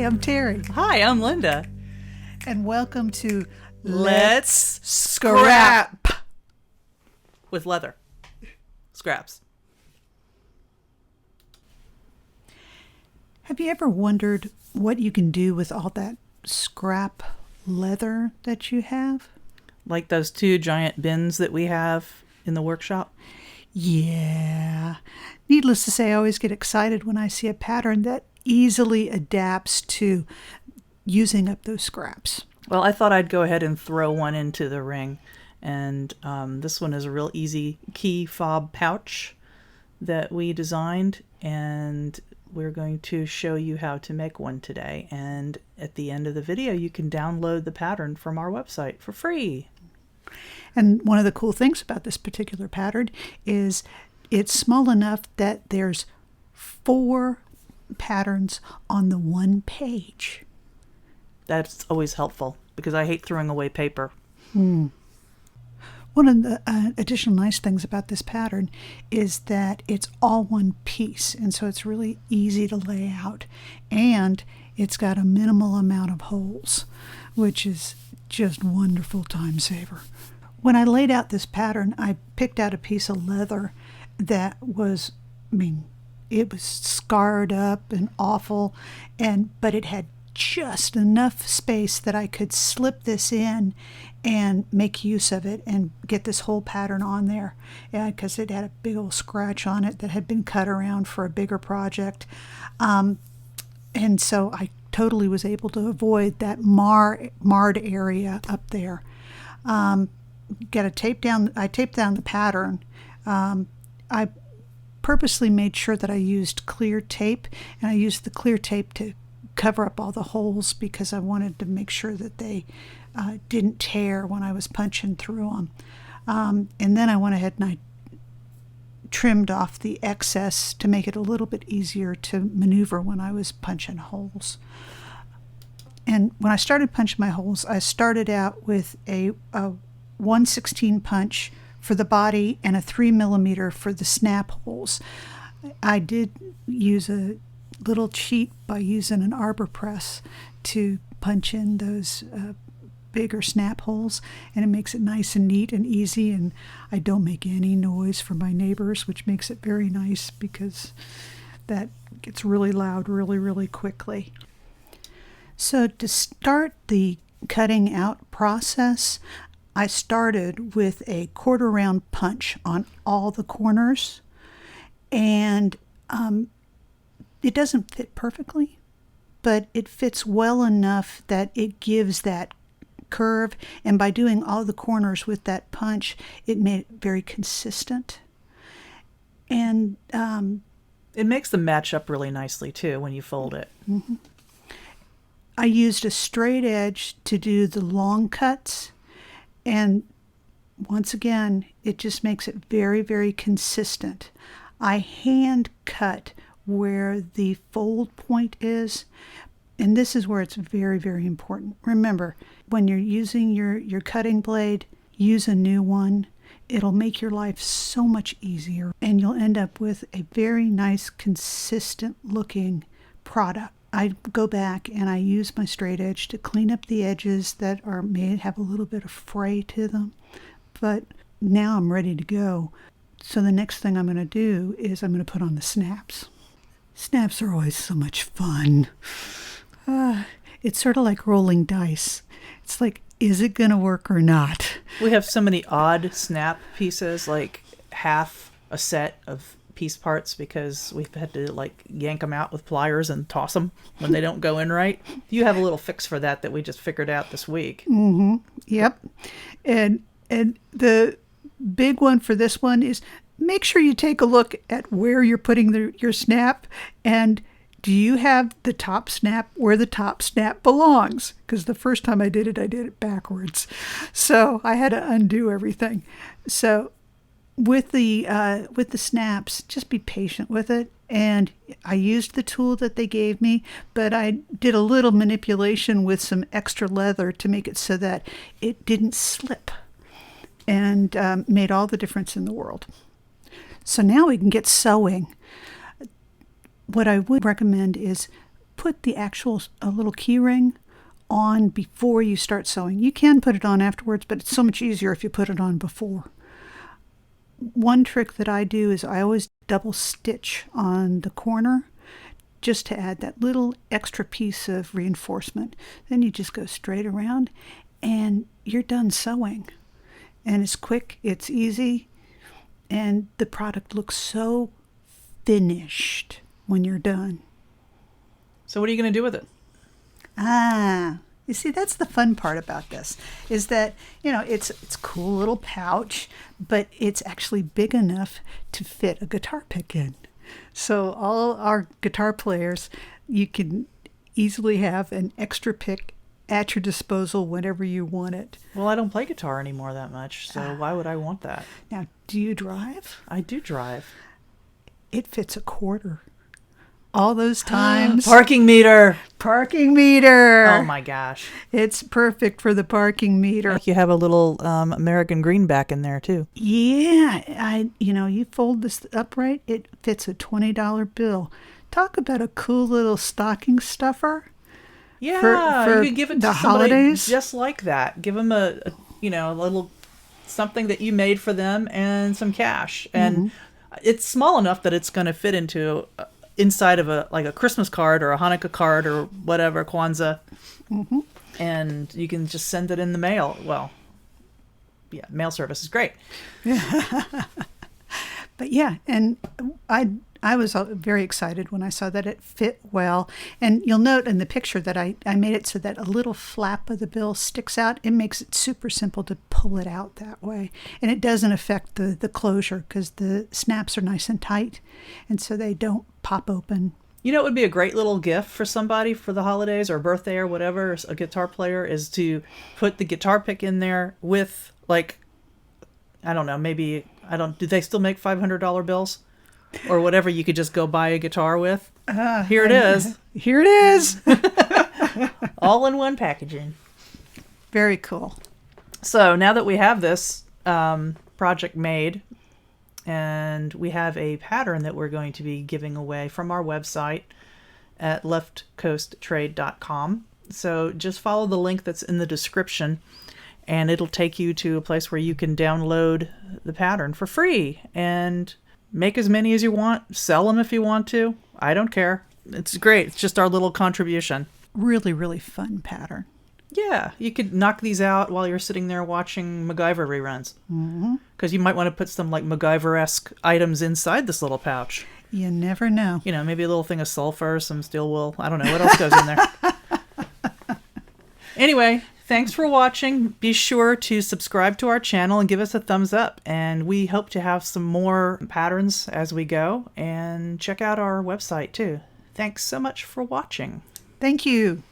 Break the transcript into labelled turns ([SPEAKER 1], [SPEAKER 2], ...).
[SPEAKER 1] I'm Terry.
[SPEAKER 2] Hi, I'm Linda.
[SPEAKER 1] And welcome to
[SPEAKER 2] Let's Scrap with leather. Scraps.
[SPEAKER 1] Have you ever wondered what you can do with all that scrap leather that you have?
[SPEAKER 2] Like those 2 giant bins that we have in the workshop?
[SPEAKER 1] Yeah. Needless to say, I always get excited when I see a pattern that easily adapts to using up those scraps.
[SPEAKER 2] Well, I thought I'd go ahead and throw one into the ring. And this one is a real easy key fob pouch that we designed. And we're going to show you how to make one today. And at the end of the video, you can download the pattern from our website for free.
[SPEAKER 1] And one of the cool things about this particular pattern is it's small enough that there's 4 patterns on the one page.
[SPEAKER 2] That's always helpful because I hate throwing away paper.
[SPEAKER 1] One of the additional nice things about this pattern is that it's all one piece, and so it's really easy to lay out, and it's got a minimal amount of holes, which is just wonderful time saver. When I laid out this pattern, I picked out a piece of leather that was, it was scarred up and awful, but it had just enough space that I could slip this in and make use of it and get this whole pattern on there, because it had a big old scratch on it that had been cut around for a bigger project. And so I totally was able to avoid that marred area up there. I taped down the pattern. I purposely made sure that I used clear tape, and I used the clear tape to cover up all the holes because I wanted to make sure that they didn't tear when I was punching through them. And then I went ahead and I trimmed off the excess to make it a little bit easier to maneuver when I was punching holes. And when I started punching my holes, I started out with a 1/16 punch for the body and a 3 millimeter for the snap holes. I did use a little cheat by using an arbor press to punch in those bigger snap holes, and it makes it nice and neat and easy, and I don't make any noise for my neighbors, which makes it very nice because that gets really loud really, really quickly. So to start the cutting out process, I started with a 1/4 round punch on all the corners, and it doesn't fit perfectly, but it fits well enough that it gives that curve, and by doing all the corners with that punch, it made it very consistent. And
[SPEAKER 2] it makes them match up really nicely too when you fold it.
[SPEAKER 1] Mm-hmm. I used a straight edge to do the long cuts, and once again, it just makes it very, very consistent. I hand cut where the fold point is, and this is where it's very, very important. Remember, when you're using your cutting blade, use a new one. It'll make your life so much easier, and you'll end up with a very nice, consistent looking product. I go back and I use my straight edge to clean up the edges that may have a little bit of fray to them, but now I'm ready to go. So the next thing I'm going to do is I'm going to put on the snaps. Snaps are always so much fun. It's sort of like rolling dice. It's like, is it going to work or not?
[SPEAKER 2] We have so many odd snap pieces, like half a set of piece parts, because we've had to yank them out with pliers and toss them when they don't go in right. You have a little fix for that we just figured out this week.
[SPEAKER 1] Mm-hmm. Yep. And the big one for this one is make sure you take a look at where you're putting your snap, and do you have the top snap where the top snap belongs? Because the first time I did it backwards. So I had to undo everything. So with the snaps, just be patient with it. And I used the tool that they gave me, but I did a little manipulation with some extra leather to make it so that it didn't slip, and made all the difference in the world. So now we can get sewing. What I would recommend is put the actual little key ring on before you start sewing. You can put it on afterwards, but it's so much easier if you put it on before. One trick that I do is I always double stitch on the corner just to add that little extra piece of reinforcement. Then you just go straight around and you're done sewing. And it's quick, it's easy, and the product looks so finished when you're done.
[SPEAKER 2] So what are you going to do with it?
[SPEAKER 1] You see, that's the fun part about this, is that, it's a cool little pouch, but it's actually big enough to fit a guitar pick in. So all our guitar players, you can easily have an extra pick at your disposal whenever you want it.
[SPEAKER 2] Well, I don't play guitar anymore that much, so why would I want that?
[SPEAKER 1] Now, do you drive?
[SPEAKER 2] I do drive.
[SPEAKER 1] It fits a quarter. All those times.
[SPEAKER 2] Parking meter!
[SPEAKER 1] Parking meter!
[SPEAKER 2] Oh my gosh.
[SPEAKER 1] It's perfect for the parking meter.
[SPEAKER 2] Like you have a little American greenback in there too.
[SPEAKER 1] Yeah, you fold this upright, it fits a $20 bill. Talk about a cool little stocking stuffer.
[SPEAKER 2] Yeah,
[SPEAKER 1] for
[SPEAKER 2] you could give it
[SPEAKER 1] the
[SPEAKER 2] to somebody
[SPEAKER 1] holidays.
[SPEAKER 2] just like that. Give them a little something that you made for them and some cash. And it's small enough that it's going to fit into inside of a Christmas card or a Hanukkah card or whatever, Kwanzaa. And you can just send it in the mail. Well, yeah, mail service is great.
[SPEAKER 1] But yeah, and I was very excited when I saw that it fit well. And you'll note in the picture that I made it so that a little flap of the bill sticks out. It makes it super simple to pull it out that way. And it doesn't affect the closure because the snaps are nice and tight, and so they don't pop open.
[SPEAKER 2] You know, it would be a great little gift for somebody for the holidays or birthday or whatever, a guitar player, is to put the guitar pick in there with, like, I don't know, do they still make $500 bills? Or whatever you could just go buy a guitar with? Here it is.
[SPEAKER 1] Here it is.
[SPEAKER 2] All in one packaging.
[SPEAKER 1] Very cool.
[SPEAKER 2] So now that we have this project made, and we have a pattern that we're going to be giving away from our website at leftcoasttrade.com. So just follow the link that's in the description, and it'll take you to a place where you can download the pattern for free and make as many as you want. Sell them if you want to. I don't care. It's great. It's just our little contribution.
[SPEAKER 1] Really, really fun pattern.
[SPEAKER 2] Yeah, you could knock these out while you're sitting there watching MacGyver reruns. Because you might want to put some like MacGyver-esque items inside this little pouch.
[SPEAKER 1] You never know.
[SPEAKER 2] Maybe a little thing of sulfur, some steel wool. I don't know. What else goes in there? Anyway, thanks for watching. Be sure to subscribe to our channel and give us a thumbs up. And we hope to have some more patterns as we go. And check out our website too. Thanks so much for watching.
[SPEAKER 1] Thank you.